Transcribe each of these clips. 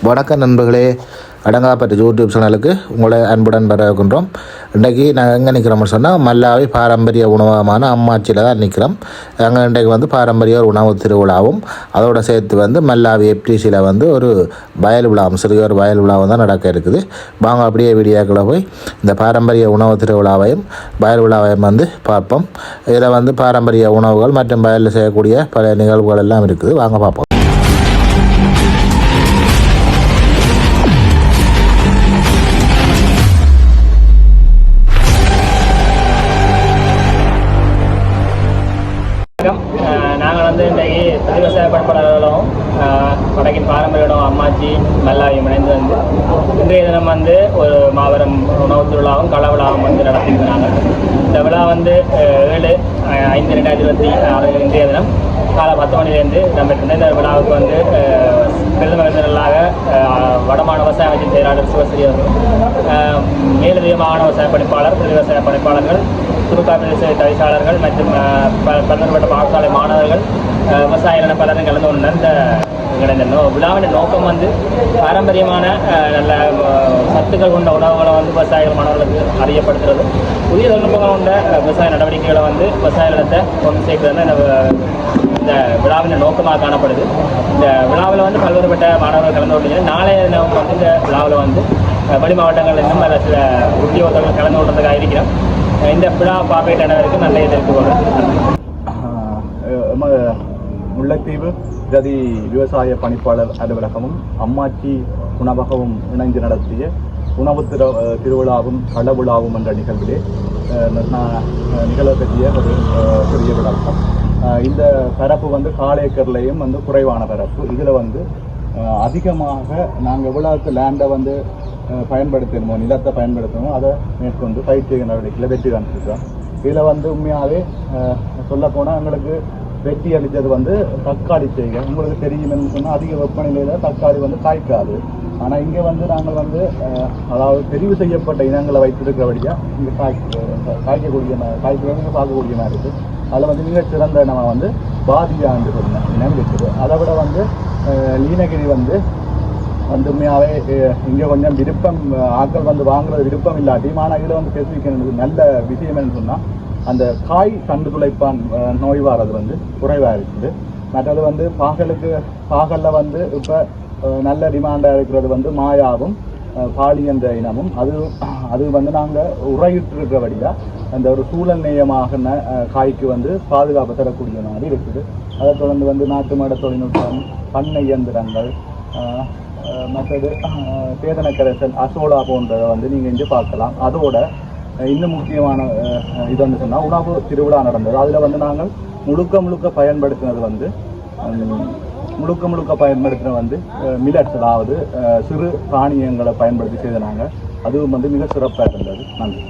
வணக்கம் நண்பர்களே, அடங்காப்பட்ட யூடியூப் சேனலுக்கு உங்களை அன்புடன் வரவேற்கின்றோம். இன்றைக்கி நாங்கள் எங்கே நிற்கிறோம்னு சொன்னால் மல்லாவி பாரம்பரிய உணவகமான அம்மாச்சியில் தான் நிற்கிறோம். அங்கே இன்றைக்கு பாரம்பரிய ஒரு உணவு திருவிழாவும் அதோடு சேர்த்து மல்லாவி எப்டிசியில் ஒரு வயல் விழாவும் சிறிய ஒரு வயல் விழாவும் தான் நடக்க இருக்குது. வாங்க அப்படியே வீடியோக்களை போய் இந்த பாரம்பரிய உணவு திருவிழாவையும் வயல் விழாவையும் பார்ப்போம். இதில் பாரம்பரிய உணவுகள் மற்றும் வயலில் செய்யக்கூடிய பல நிகழ்வுகள் எல்லாம் இருக்குது. வாங்க பார்ப்போம். நாங்கள் இன்றைக்கு விவசாய பண்பாளர்களும் வடக்கின் பாரம்பரிய உணவு அம்மாச்சி மல்லாவியும் இணைந்து இன்றைய தினம் ஒரு மாபெரும் உணவு திருவிழாவும் கள விழாவும் நடத்தியிருக்கிறாங்க. இந்த விழா 7/5/2026 இன்றைய தினம் காலை 10 மணிலேருந்து இடம்பெற்றிருந்த இந்த விழாவுக்கு பிரதம விருந்தினர்களாக வடமாநில விவசாய அமைச்சின் செயலாளர் சிவஸ்ரீ அவர்கள், மேலதிக மாகாண விவசாய பணிப்பாளர், விவசாய பணிப்பாளர்கள், துணுக்கா பிரதேச தவிசாளர்கள் மற்றும் பல்வேறுபட்ட பாடசாலை மாணவர்கள், விவசாயிகள் பலரும் கலந்து கொண்ட இந்த விழாவின் நோக்கம் பாரம்பரியமான நல்ல சத்துக்கள் கொண்ட உணவுகளை விவசாயிகள் மாணவர்களுக்கு அறியப்படுத்துறது, புதிய தொழில்நுட்பங்கள் கொண்ட விவசாய நடவடிக்கைகளை விவசாயிகளிடத்தை கொண்டு சேர்க்கிறது இந்த விழாவின் நோக்கமாக காணப்படுது. இந்த விழாவில் பல்வேறுபட்ட மாணவர்கள் கலந்து கொண்டு நாளைய தினம் இந்த விழாவில் வெளி மாவட்டங்கள் இன்னும் சில உத்தியோகத்தர்கள் கலந்து கொள்றதுக்காக இருக்கிறோம். இந்த விழா பார்வையிட்ட அனைவருக்கும் நல்ல எதிர்ப்பு. முல்லைத்தீவு ஜதி விவசாய பணிப்பாளர் அலுவலகமும் அம்மாச்சி உணவகமும் இணைந்து நடத்திய உணவு திருவிழாவும் கள விழாவும் என்ற நிகழ்விலே நிகழக்கூடிய ஒரு பெரிய விளக்கம். இந்த பரப்பு காலேக்கர்லையும் குறைவான பரப்பு. இதில் அதிகமாக நாங்கள் விழாவுக்கு லேண்டை பயன்படுத்தணுமோ, நிலத்தை பயன்படுத்தணுமோ, அதை மேற்கொண்டு பயிற்சி நடவடிக்கையில் வெற்றி காண்பிக்கிறோம். இதில் உண்மையாகவே சொல்லப்போனால் எங்களுக்கு வெற்றி அளித்தது தக்காளி செய்கை. உங்களுக்கு தெரியுமென்னு சொன்னால் அதிக வெப்பநிலையில் தக்காளி காய்க்காது. ஆனால் இங்கே நாங்கள் அதாவது தெரிவு செய்யப்பட்ட இனங்களை வைத்திருக்கிறபடியாக இங்கே காய்க்கக்கூடிய பார்க்கக்கூடிய மாதிரி இருக்குது. அதில் மிகச் சிறந்த நம்ம பாதியான்னு சொன்ன இனம் இருக்குது. அதை விட லீனகிரி உண்மையாகவே இங்கே கொஞ்சம் விருப்பம் ஆட்கள் வாங்குறது விருப்பம் இல்லாட்டியும், ஆனால் இதில் ஸ்பெசிஃபிக் நல்ல விஷயம் என்னன்னு சொன்னால் அந்த காய் தண்டு துளைப்பான் நோய் வாரது குறைவாக இருக்குது. மற்றது பாகலில் இப்போ நல்ல டிமாண்டாக இருக்கிறது மாயாவும் பாலி என்ற இனமும். அது நாங்கள் உரையிட்டிருக்கிறபடியாக அந்த ஒரு சூழல் நேயமாக காய்க்கு பாதுகாப்பு தரக்கூடிய மாதிரி இருக்குது. அதை தொடர்ந்து நாட்டு மாட தொழில்நுட்பம், பண்ணை இயந்திரங்கள், மற்றது சேதன கரைசல், அசோலா போன்றதை நீங்கள் இங்கே பார்க்கலாம். அதோட இன்னும் முக்கியமான இது சொன்னால் உணவு திருவிழா நடந்தது. அதில் நாங்கள் முழுக்க பயன்படுத்தினது மில்லட்ஸ், அதாவது சிறு தானியங்களை பயன்படுத்தி செய்தாங்க. அதுவும் மிக சிறப்பாக இருந்தது. நன்றி.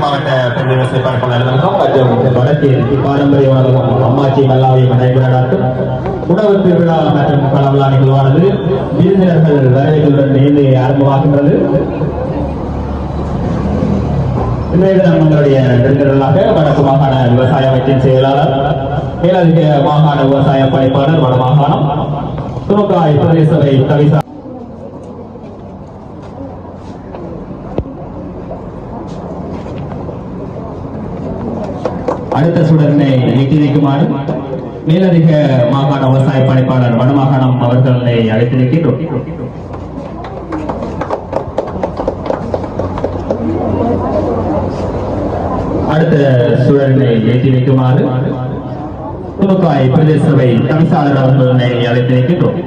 மாவட்ட பெண் விவசாய பணிப்பாளர்களுக்கும் மற்றும் வடக்கில் பாரம்பரிய உணவகம் அம்மாச்சி மல்லாவி நடைபெறும் உணவு திருவிழா மற்றும் களவிழா நிகழ்வானது விருந்தினர்கள் வரவேற்புடன் இணைந்து ஆரம்பமாகின்றது. இன்றைய தினம் நம்மளுடைய விருந்தினர்களாக வடக்கு மாகாண விவசாய அமைச்சின் செயலாளர், மேலதிக மாகாண விவசாய பணிப்பாளர் வடமாகாணம், துணுக்காய் பிரதேச தவிசாளர், அடுத்த சுடனை எட்டி வைக்குமாறு மேலதிக மாகாண விவசாய பணிப்பாளர் வடமாகாணம் அவர்களை அழைத்திருக்கின்றோம். அடுத்த சுடனை ஏற்றி வைக்குமாறு துணுக்காய் பிரதேச சபை தவிசாளர் அவர்களை அழைத்திருக்கின்றோம்.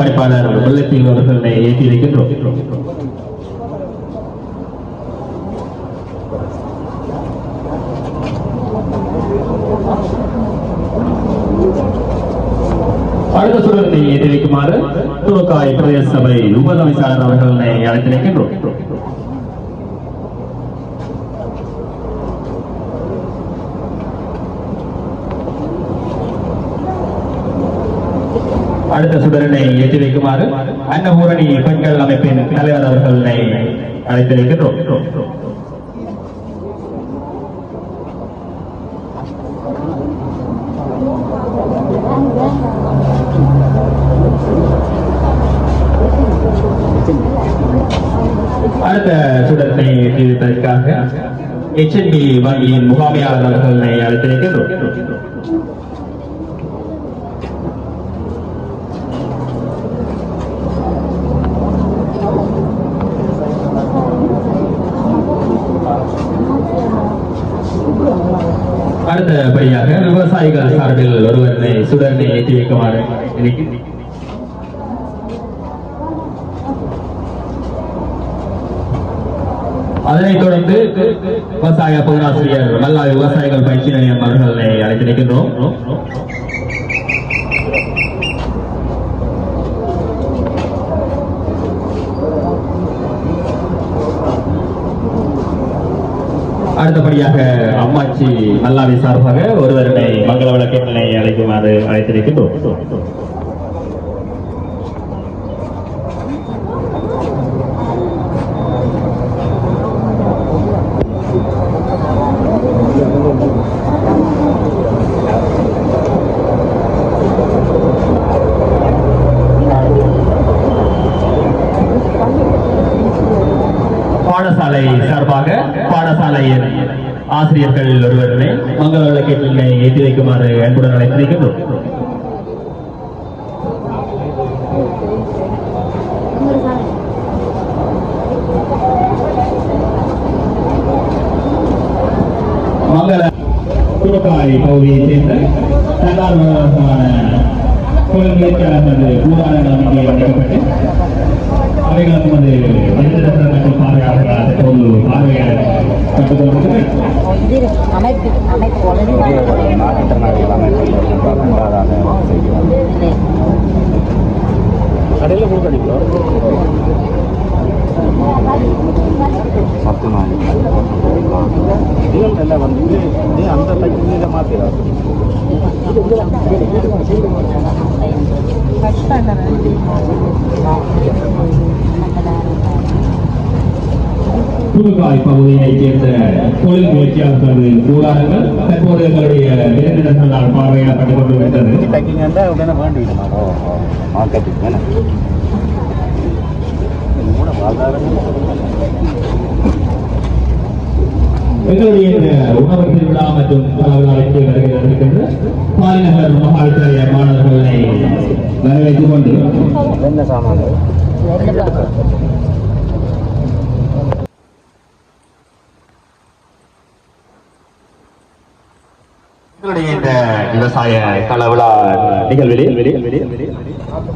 ஒருங்கிணைப்பாளர் வெள்ளத்தில் அவர்களை ஏற்றி வைக்கின்றோம். அடுத்த சுடரத்தை ஏற்றி வைக்குமாறு துணுக்காய் பிரதேச சபை உபதமைச்சாளர் அவர்களை அழைத்து வைக்கின்றோம். அடுத்த சுடரனை ஏற்றி வைக்குமாறு அன்னபூரணி பெண்கள் அமைப்பின் தலைவர் அவர்களை அழைத்து வைக்கின்றோம். அடுத்த சுடரனை ஏற்றி வைப்பதற்காக HNB வங்கியின் முகாமையாளர் அவர்களை அழைத்து வைக்கின்றோம். அடுத்தபடியாக விவசாயிகள் சார்பில் ஒருவரை சுடரனை ஏற்றி வைக்குமாறு அதனைத் தொடர்ந்து விவசாய பேராசிரியர் மல்லாவி விவசாயிகள் பயிற்சி நிலையம் அவர்களை அழைத்து நிற்கின்றோம். அடுத்தபடியாக அம்மாச்சி மல்லாவி சார்பாக ஒருவரை மங்கள விளக்கங்களை அழைக்குமாறு அழைத்திருக்கின்றோம். பாடசாலை சார்பாக பாடசாலையின் ஆசிரியர்கள் ஒருவரை மங்கள விளக்கங்களை ஏற்றி வைக்குமாறு அன்புடன் அழைத்திருக்கின்றோம். மங்கள துணுக்காய் பகுதியைச் சேர்ந்த தன்னார்வலர்களான தொழில் முயற்சியாளர்கள் கூடாரம் இங்கே வழங்கப்பட்டு அவைகளுக்கு வந்து மற்றும் பார்வையாளர்களாக பார்வையாளர் கடையில் கொடுக்கணும் எல்லாம் வந்து அந்த பைக்கில் மாற்றிடும். துணுக்காய் பகுதியைச் சேர்ந்த தொழில் முயற்சியாளர்கள் கூடாரங்கள் தற்போது எங்களுடைய விருந்தினர்களால் பார்வையிடப்பட்டுக் கொண்டு வருகிறது. உடனே வேண்டிவிடும் மார்க்கெட்டுக்கு வேணும் எங்களுடைய உணவு திருவிழா மற்றும் விழாவிற்கு வருகின்ற பாலிநகர் மகாவித்தியாலய மாணவர்களை வரவேற்றுக் கொண்டு என்ன சாமான் இந்த விவசாய களவிழா நிகழ்வில்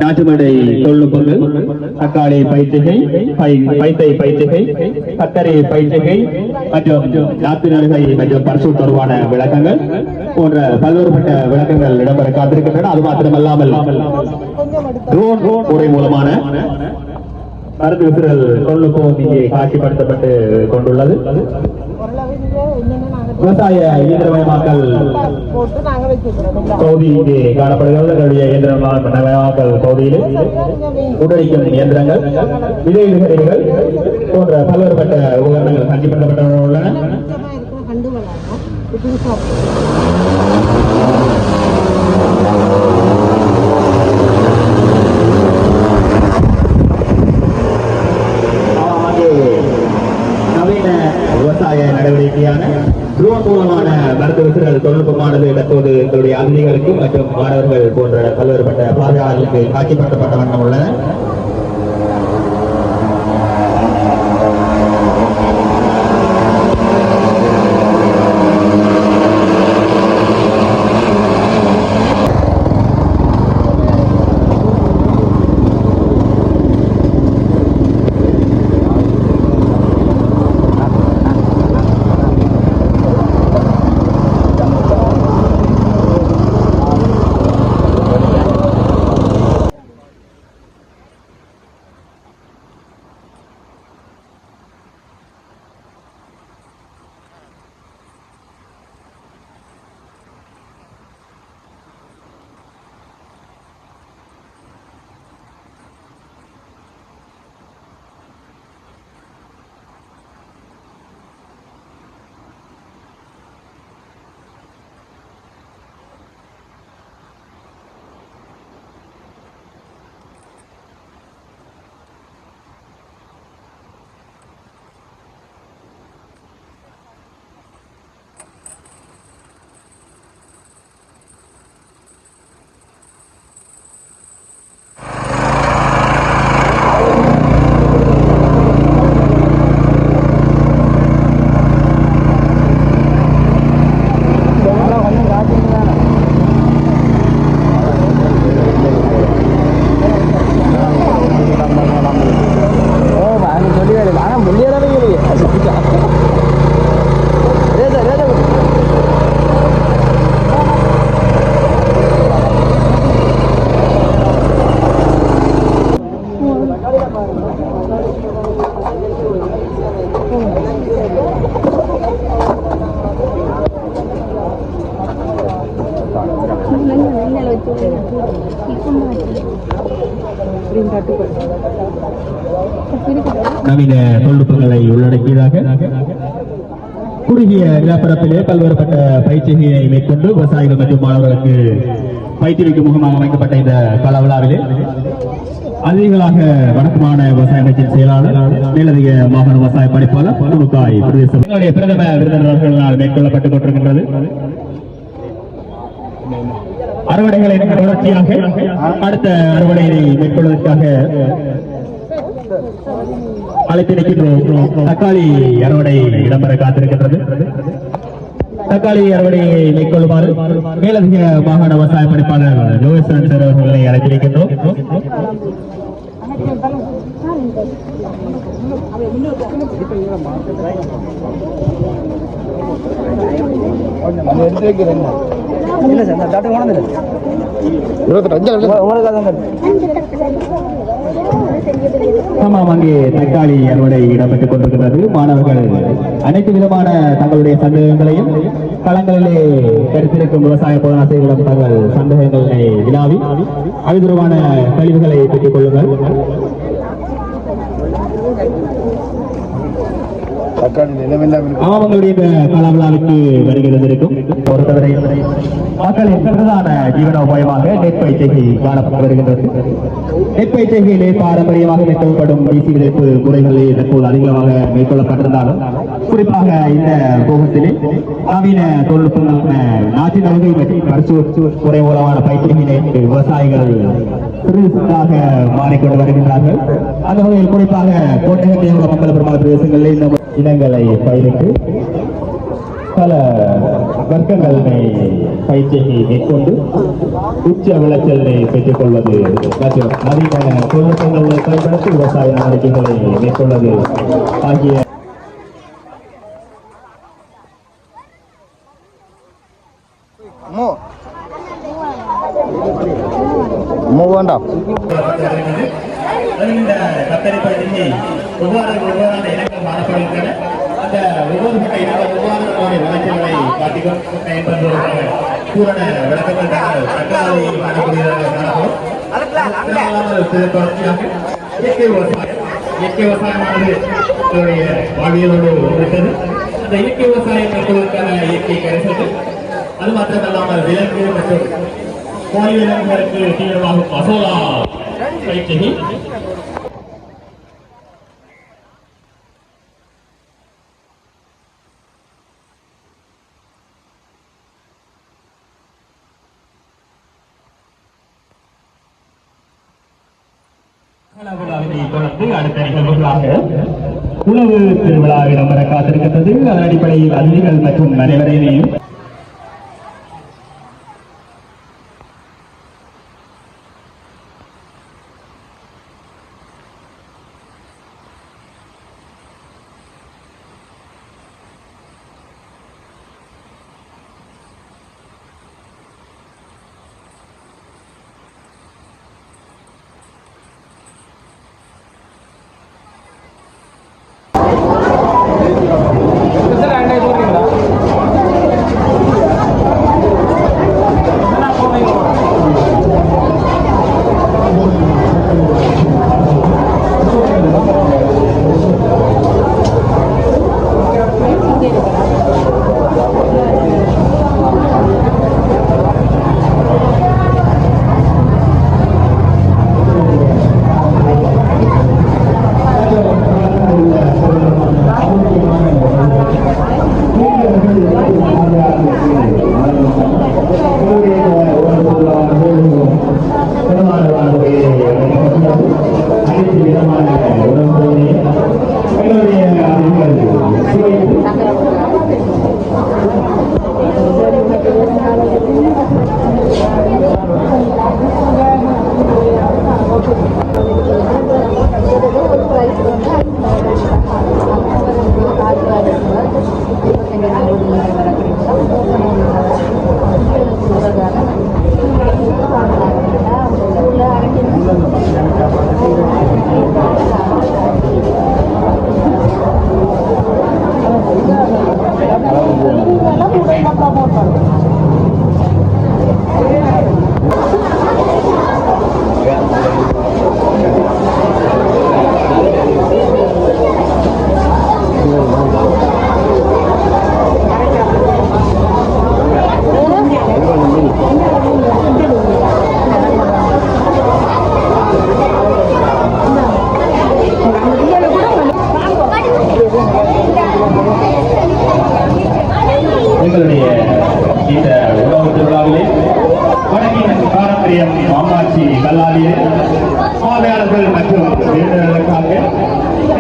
நாட்டுமடை தொழில்நுட்பங்கள், தக்காளி பயிற்சிகை, பைத்தை பயிற்சிகை, கத்தரி பயிற்சிகை மற்றும் நாட்டு நடுகை மற்றும் பரிசு தொடர்பான விளக்கங்கள் போன்ற பல்வேறுபட்ட விளக்கங்கள் இடம்பெற காத்திருக்கின்றன. அது மாத்திரமல்லாமல் ட்ரோன் முறை மூலமான மருந்து விசிறல் தொழில்நுட்பம் இங்கே காட்சிப்படுத்தப்பட்டு கொண்டுள்ளது. விவசாய இயந்திரமயமாக்கல் பகுதி இங்கே காணப்படுகிறது. எங்களுடைய இயந்திரமயமாக்கல் பகுதியில் உடலிக்கும் இயந்திரங்கள், விதைகள் போன்ற பல்வேறுபட்ட உபகரணங்கள் காட்சிப்படுத்தப்பட்டுள்ளன. நவீன விவசாய நடவடிக்கையான ட்ரோன் மூலமான மருத்துவ விசிறல் தொழில்நுட்பமானது தற்போது எங்களுடைய அதிதிகளுக்கு மற்றும் மாணவர்கள் போன்ற பல்வேறுபட்ட பார்வையாளர்களுக்கு காட்சிப்படுத்தப்பட்ட வண்ணம் உள்ளன. நவீன தொழில்நுட்பங்களை உள்ளடக்கியதாக குறுகிய நிலப்பரப்பிலே பல்வேறுபட்ட பயிற்சிகளை மேற்கொண்டு விவசாயிகள் மற்றும் மாணவர்களுக்கு பயிற்றுவிக்கும் முகமாக அமைக்கப்பட்ட இந்த கல விழாவிலே அதிகளாக வடக்குமான விவசாய அமைச்சின் செயலாளர் மேலதிக மாகாண விவசாய பணிப்பாளர் துணுக்காய் பிரதேசம் பிரதம விருந்தினர்களால் மேற்கொள்ளப்பட்டுக் கொண்டிருக்கின்றது. அறுவடைகளை தொடர்ச்சியாக அடுத்த அறுவடையை மேற்கொள்வதற்காக அழைத்திருக்கின்றோம். தக்காளி அறுவடை இடம்பெற காத்திருக்கின்றது. தக்காளி அறுவடையை மேற்கொள்ளுமாறு மேலதிக மாகாண விவசாய பணிப்பாளர் லோகேஸ்வரன் சார் அவர்களை அழைத்திருக்கின்றோம். அங்கே தக்காளி அறுவடை இடம்பெற்றுக் கொண்டிருக்கிறது. மாணவர்கள் அனைத்து விதமான தங்களுடைய சந்தேகங்களையும் களங்களிலே கருத்திருக்கும் விவசாய பொதுநாசிரியர்களிடம் தங்கள் சந்தேகங்களை வினாவி அவிதூரமான கழிவுகளை பெற்றுக் கொள்ளுங்கள். அவங்களுடைய இந்த கலாவிழாவுக்கு வருகிறதற்கும் பொறுத்தவரை மக்களின் பிரதான ஜீவனோபாயமாக நெற்பயிற்சிகை காணப்பட்டு வருகின்றது. நெற்பயிற்சிகையிலே பாரம்பரியமாக மேற்கொள்ளப்படும் வீசி விதைப்பு முறைகளே தற்போது அதிகமாக மேற்கொள்ளப்பட்டிருந்தாலும் குறிப்பாக இந்த போகத்திலே நவீன தொழில்நுட்பங்கள் நாட்டின் அருகை மற்றும் பரிசு முறை மூலமான பயிற்சிகளை விவசாயிகள் சிறுசாக மாறிக்கொண்டு வருகின்றார்கள். அந்த வகையில் குறிப்பாக கோட்டகத்தை மக்கள் பெருமாள் பிரதேசங்களில் இந்த இனங்களை பயிரிட்டு பல வர்க்கங்களை பயிற்சியை மேற்கொண்டு உச்ச விளைச்சலை பெற்றுக் கொள்வது மற்றும் நவீன தொழில்நுட்பங்களை பயன்படுத்தி விவசாய நடவடிக்கைகளை மேற்கொள்வது ஆகிய கத்தரி பயிற்சியை ஒவ்வொரு இனங்கள் மாறப்படுகின்றன. அந்த ஒவ்வொருபட்ட இனங்கள் ஒவ்வொரு விளைச்சல்களை காட்டிக்கும் என்பது பூரண விளக்கங்கள் தக்காளி காணப்படுகிறார்கள். இயற்கை விவசாயமானது வாழ்வியலோடு ஒன்றிட்டது. அந்த இயற்கை விவசாயம் மேற்கொள்வதற்கான இயற்கை கரைசல்கள் அது மாத்திரமல்லாமல் விலங்கு மற்றும் கோழி விலங்குகளுக்கு தீவிரமாகும் மசோலா பயிற்சியை தொடர்ந்து அடுத்த நிகழ்வுகளாக உணவு திருவிழா இடம்பெற காத்திருக்கின்றது. அதன் அடிப்படையில் அதிதிகள் மற்றும் அனைவரையும்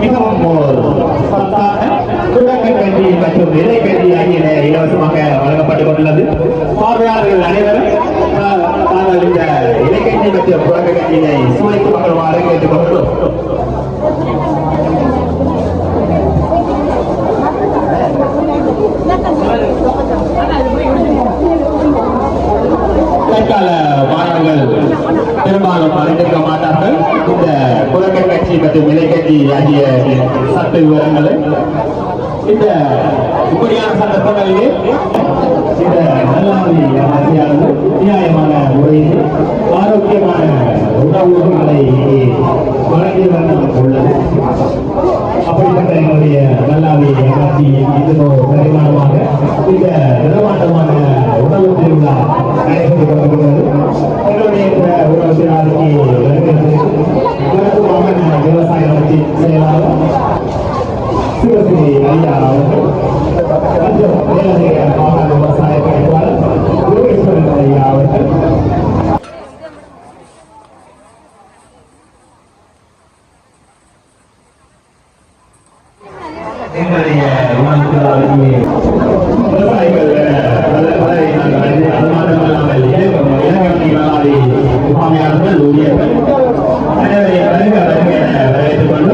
மிகவும் சத்தான துடக்கல் கஞ்சி மற்றும் விதை கஞ்சி ஆகியன இலவசமாக வழங்கப்பட்டுக் கொண்டுள்ளது. பார்வையாளர்கள் அனைவரும் தாங்கள் இந்த இலைக்கஞ்சி மற்றும் புழக்க கஞ்சியினை சுவைத்து மகிழ்வாறு கேட்டுக் கொண்டோம். தற்கால மாணவர்கள் பெரும்பாலும் அறிந்திருக்க மாட்டார்கள் இந்த புழக்க கட்சி மற்றும் இலைக்கட்சி ஆகிய சட்ட விவரங்களை. இந்த இப்படியான சந்தர்ப்பங்களிலே இந்த நல்லாரி ஆசையானது நியாயமான முறையில் ஆரோக்கியமான உணவுகளை வழங்கி வண்ணம் உள்ளது. அப்படிப்பட்ட எங்களுடைய நல்லாரி ஆட்சி இதோ பரிமாணமாக இந்த பிரமாண்டமான உணவு திருவிழா நடைபெற்றுக் கொண்டிருக்கிறது. எங்களுடைய இந்த உணவு திருவிழாவுக்கு வருகிறது வடக்கு மாகாண விவசாய அமைச்சின் செயலாளர் சிவஸ்ரீ ஐயா அவர்கள் மற்றும் மேலதிக மாகாண விவசாய பணிப்பாளர் யோகேஸ்வரன் ஐயா அவர்கள் எங்களுடைய உணவு விவசாயிகள் அது மாத்திரமல்லாமல் இளங்கலை முகாமையாளர்கள் ஊழியர்கள் அனைவரையும் வருக வருக என வரவேற்றுக் கொண்டு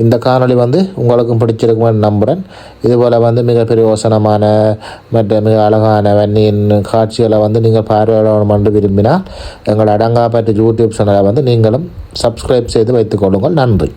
இந்த காணொளி வந்து உங்களுக்கும் பிடிச்சிருக்குமென்னு நம்புகிறேன். இதுபோல் வந்து மிக பிரயோசனமான மற்ற மிக அழகான வன்னியின் காட்சிகளை வந்து நீங்கள் பார்வையிடணும் என்று விரும்பினால் எங்கள் அடங்காப்பட்டு யூடியூப் சேனலை வந்து நீங்களும் சப்ஸ்கிரைப் செய்து வைத்துக்கொள்ளுங்கள். நன்றி.